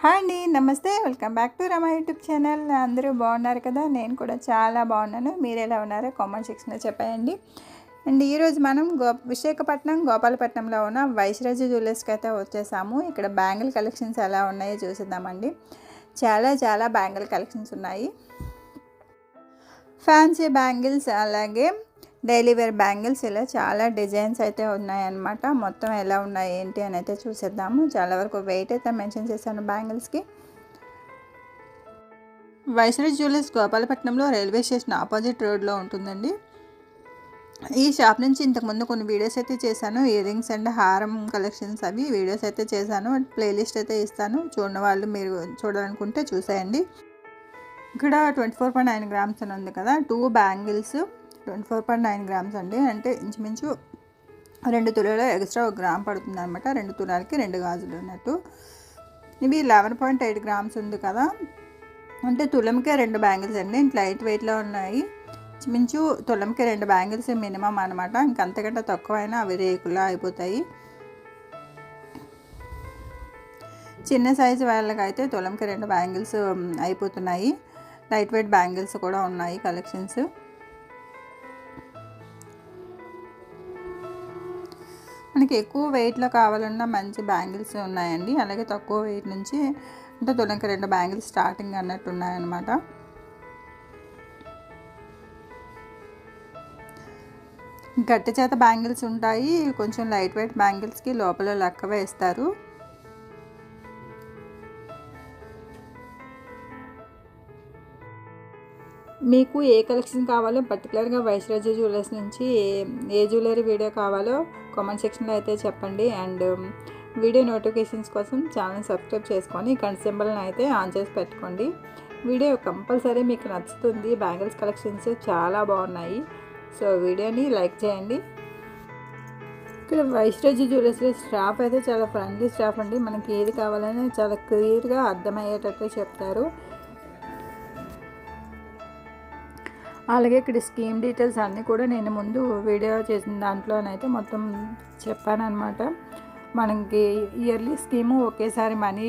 Hi అండి, నమస్తే. Welcome back to Rama YouTube channel. అందరూ బాగున్నారు కదా? నేను కూడా చాలా బాగున్నాను. మీరు ఎలా ఉన్నారో కామెంట్ సెక్షన్లో చెప్పండి. అండ్ ఈరోజు మనం విశాఖపట్నం గోపాలపట్నంలో ఉన్న వైస్రాజ్ జ్యువెలర్స్కి అయితే వచ్చేసాము. ఇక్కడ బ్యాంగిల్ కలెక్షన్స్ ఎలా ఉన్నాయో చూసిద్దామండి. చాలా బ్యాంగిల్ కలెక్షన్స్ ఉన్నాయి. ఫ్యాన్సీ బ్యాంగిల్స్, అలాగే డైలీ వేర్ బ్యాంగిల్స్, ఇలా చాలా డిజైన్స్ అయితే ఉన్నాయన్నమాట. మొత్తం ఎలా ఉన్నాయి ఏంటి అని అయితే చూసేద్దాము. చాలా వరకు వెయిట్ అయితే మెన్షన్ చేశాను బ్యాంగిల్స్కి. వైస్రాజ్ జ్యువెలర్స్ గోపాలపట్నంలో రైల్వే స్టేషన్ ఆపోజిట్ రోడ్లో ఉంటుందండి. ఈ షాప్ నుంచి ఇంతకుముందు కొన్ని వీడియోస్ అయితే చేశాను. ఇయర్ రింగ్స్ అండ్ హారం కలెక్షన్స్ అవి వీడియోస్ అయితే చేశాను. ప్లేలిస్ట్ అయితే ఇస్తాను, చూడని వాళ్ళు మీరు చూడాలనుకుంటే చూసేయండి. ఇక్కడ 24.9 గ్రామ్స్ అని ఉంది కదా, 2 బ్యాంగిల్స్ 24.9 గ్రామ్స్ అండి. అంటే ఇంచుమించు 2 తులాల ఎక్స్ట్రా 1 గ్రామ్ పడుతుంది అనమాట. 2 తులాలకి 2 గాజులు అన్నట్టు. ఇవి 11.8 గ్రామ్స్ ఉంది కదా, అంటే తులంకే 2 బ్యాంగిల్స్ అండి. లైట్ వెయిట్లో ఉన్నాయి. ఇంచుమించు తులంకి 2 బ్యాంగిల్స్ మినిమం అనమాట. ఇంకంతకంటే తక్కువైనా అవి రేకులా అయిపోతాయి. చిన్న సైజు వాళ్ళకైతే తులంకి 2 బ్యాంగిల్స్ అయిపోతున్నాయి. లైట్ వెయిట్ బ్యాంగిల్స్ కూడా ఉన్నాయి కలెక్షన్స్. మనకి ఎక్కువ వెయిట్లో కావాలన్నా మంచి బ్యాంగిల్స్ ఉన్నాయండి. అలాగే తక్కువ వెయిట్ నుంచి అంటే తులంకి 2 బ్యాంగిల్స్ స్టార్టింగ్ అన్నట్టు ఉన్నాయన్నమాట. గట్టి చేత బ్యాంగిల్స్ ఉంటాయి. కొంచెం లైట్ వెయిట్ బ్యాంగిల్స్కి లోపల లక్క వేస్తారు. మీకు ఏ కలెక్షన్ కావాలో, పర్టికులర్గా వైస్రాజ్ జ్యువెలర్స్ నుంచి ఏ జ్యువెలరీ వీడియో కావాలో కామెంట్ సెక్షన్లో అయితే చెప్పండి. అండ్ వీడియో నోటిఫికేషన్స్ కోసం ఛానల్ సబ్స్క్రైబ్ చేసుకొని గంట సింబల్ని అయితే ఆన్ చేసి పెట్టుకోండి. వీడియో కంపల్సరీ మీకు నచ్చుతుంది. బ్యాంగిల్స్ కలెక్షన్స్ చాలా బాగున్నాయి. సో వీడియోని లైక్ చేయండి. ఇక్కడ వైస్రాజ్ జ్యువెలర్స్లో స్టాఫ్ అయితే చాలా ఫ్రెండ్లీ స్టాఫ్ అండి. మనకి ఏది కావాలని చాలా క్లియర్గా అర్థమయ్యేటట్టు చెప్తారు. అలాగే ఇక్కడ స్కీమ్ డీటెయిల్స్ అన్నీ కూడా నేను ముందు వీడియో చేసిన దాంట్లోనైతే మొత్తం చెప్పానమాట. మనకి ఇయర్లీ స్కీము ఒకేసారి మనీ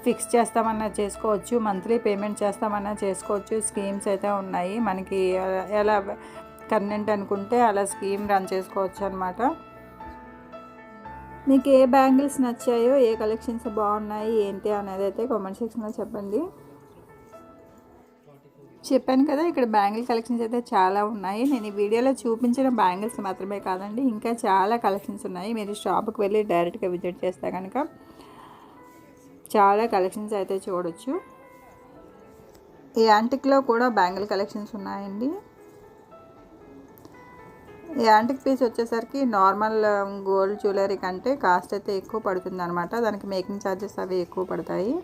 ఫిక్స్ చేస్తామన్నా చేసుకోవచ్చు, మంత్లీ పేమెంట్ చేస్తామన్నా చేసుకోవచ్చు. స్కీమ్స్ అయితే ఉన్నాయి. మనకి ఎలా కన్వీనెంట్ అనుకుంటే అలా స్కీమ్ రన్ చేసుకోవచ్చు అనమాట. మీకు ఏ బ్యాంగిల్స్ నచ్చాయో, ఏ కలెక్షన్స్ బాగున్నాయి ఏంటి అనేది అయితే కామెంట్ సెక్షన్లో చెప్పండి. చెప్పాను కదా, ఇక్కడ బ్యాంగిల్ కలెక్షన్స్ అయితే చాలా ఉన్నాయి. నేను ఈ వీడియోలో చూపించిన బ్యాంగిల్స్ మాత్రమే కాదండి, ఇంకా చాలా కలెక్షన్స్ ఉన్నాయి. మీరు షాప్కి వెళ్ళి డైరెక్ట్గా విజిట్ చేస్తే కనుక చాలా కలెక్షన్స్ అయితే చూడొచ్చు. ఈ యాంటిక్లో కూడా బ్యాంగిల్ కలెక్షన్స్ ఉన్నాయండి. ఈ యాంటిక్ పీస్ వచ్చేసరికి నార్మల్ గోల్డ్ జ్యువెలరీ కంటే కాస్ట్ అయితే ఎక్కువ పడుతుంది అనమాట. దానికి మేకింగ్ ఛార్జెస్ అవి ఎక్కువ పడతాయి.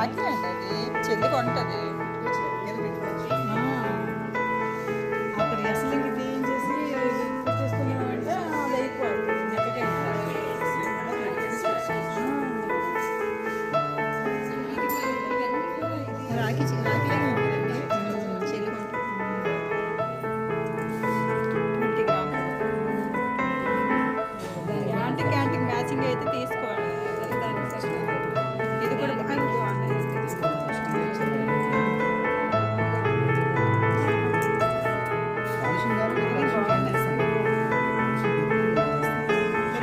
రాఖీ అండి అది చెల్లి కొంటది. అక్కడ అసలు ఇది ఏం చేసి చేసుకున్నామంటే అది అయిపోతుంది నెక్కకే రాఖీ రాఖీలాగే ఉంటుందండి. చెల్లి కొంటది 20 గ్రామ్స్. యాంటీ క్యాంటీన్ మ్యాచింగ్ అయితే తీసుకోవాలి. దానికి తగ్గ ఇది కూడా బాగున్నాయి.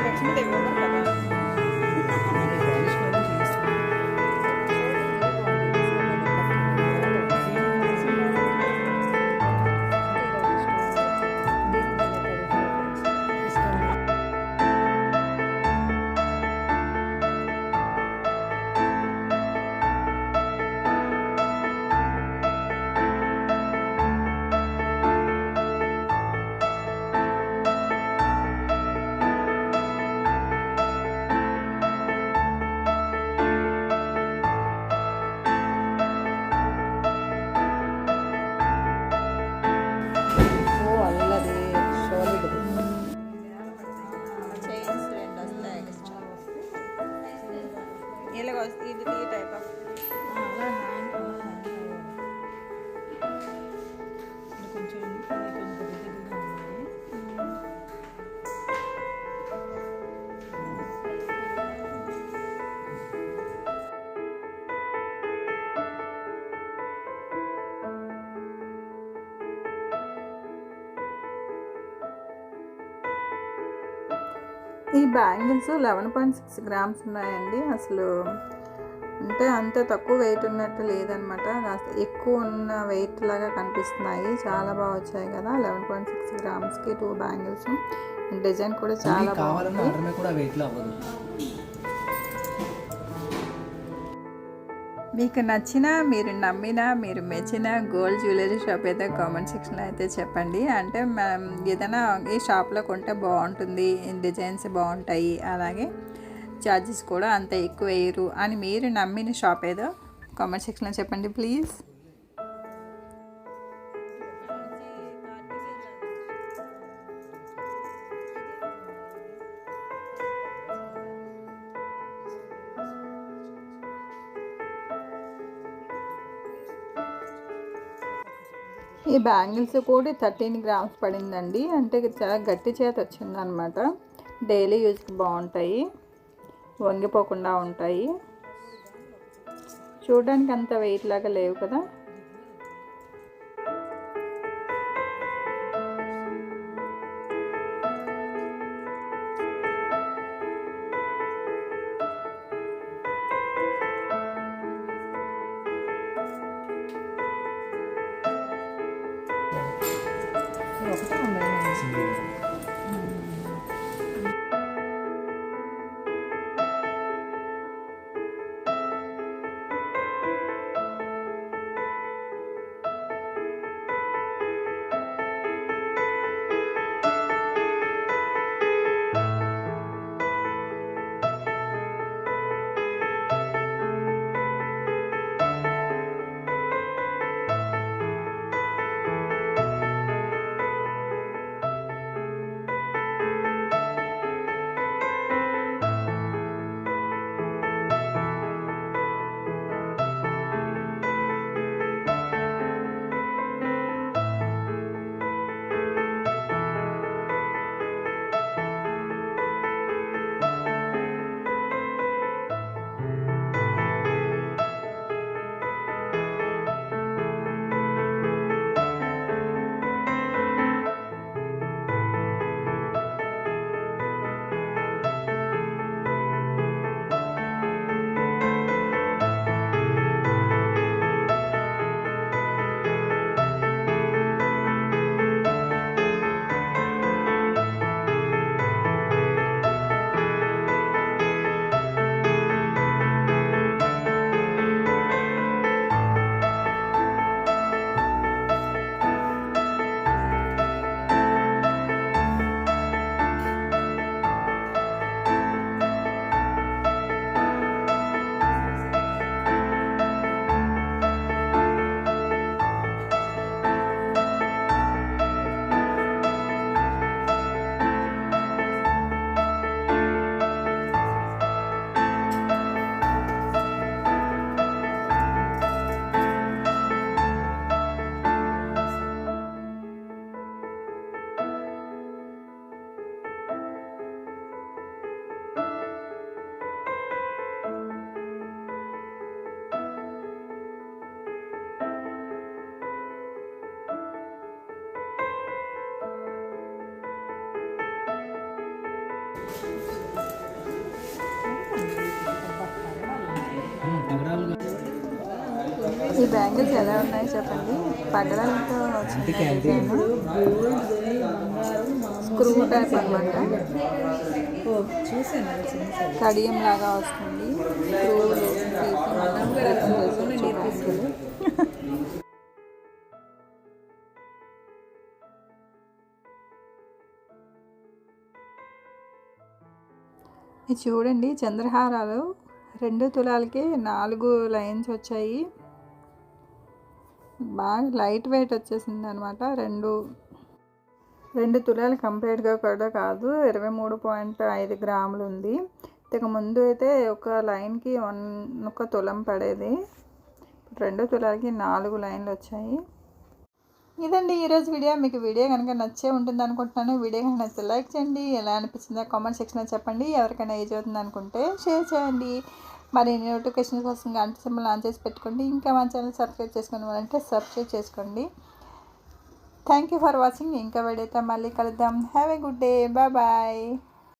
లక్ష్మీదేవి ఇవ్వరు కదా. చైన్స్ 2 వస్తాయి ఎక్స్ట్రా. ఇలాగ ఇది ఈ టైప్ ఆఫ్ కొంచెం పెద్దగా ఉన్నాయి. ఈ బ్యాంగిల్స్ 11.6 గ్రామ్స్ ఉన్నాయండి. అసలు అంటే అంత తక్కువ వెయిట్ ఉన్నట్టు లేదనమాట, కాస్త ఎక్కువ ఉన్న వెయిట్ లాగా కనిపిస్తున్నాయి. చాలా బాగా వచ్చాయి కదా. 11.6 గ్రామ్స్కి 2 బ్యాంగిల్స్. డిజైన్ కూడా చాలా బాగుంది. మీకు నచ్చిన, మీరు నమ్మిన, మీరు మెచ్చిన గోల్డ్ జ్యువెలరీ షాప్ అయితే కామెంట్ సెక్షన్లో అయితే చెప్పండి. అంటే ఏదైనా ఈ షాప్లో కొంటే బాగుంటుంది, డిజైన్స్ బాగుంటాయి, అలాగే ఛార్జెస్ కూడా అంత ఎక్కువ వేయరు అని మీరు నమ్మిన షాప్ ఏదో కామెంట్ సెక్షన్లో చెప్పండి ప్లీజ్. ఈ బ్యాంగిల్స్ కూడా 13 గ్రామ్స్ పడిందండి. అంటే చాలా గట్టి చేత వచ్చిందనమాట. డైలీ యూజ్కి బాగుంటాయి, వంగిపోకుండా ఉంటాయి. చూడడానికి అంత వెయిట్ లాగా లేవు కదా. ఒకటే ఉన్నాయి. ఈ బ్యాంగిల్స్ ఎలా ఉన్నాయో చెప్పండి. పగడాలతో వచ్చిన డిజైన్ స్క్రూ టైప్ అనమాట. చూసాను అది చిన్నసారి. కడియం లాగా వస్తుంది. స్క్రూలు తీసి మనం ఓపెన్ చేసుకోవచ్చు. ఇది చూడండి, చంద్రహారాలు 2 తులాలకి 4 లైన్స్ వచ్చాయి. బాగా లైట్ వెయిట్ వచ్చేసింది అనమాట. 2 తులాలు కంప్లీట్గా కూడా కాదు, 23.5 గ్రాములు ఉంది. ఇంతకు ముందు అయితే ఒక లైన్కి 1 తులం పడేది. 2 తులాలకి 4 లైన్లు వచ్చాయి. ఇదండి ఈరోజు వీడియో. మీకు వీడియో కనుక నచ్చే ఉంటుంది అనుకుంటున్నాను. వీడియో కనుక నచ్చితే లైక్ చేయండి. ఎలా అనిపించిందో కామెంట్ సెక్షన్లో చెప్పండి. ఎవరికైనా యూజ్ అవుతుంది అనుకుంటే షేర్ చేయండి. మరి నోటిఫికేషన్ కోసం గంట సింబల్ ఆన్ చేసి పెట్టుకోండి. ఇంకా మా ఛానల్ సబ్స్క్రైబ్ చేసుకుని వాళ్ళంటే సబ్స్క్రైబ్ చేసుకోండి. Thank you for watching. ఇంకా వీడియోతో మళ్ళీ కలుద్దాం. Have a good day. Bye.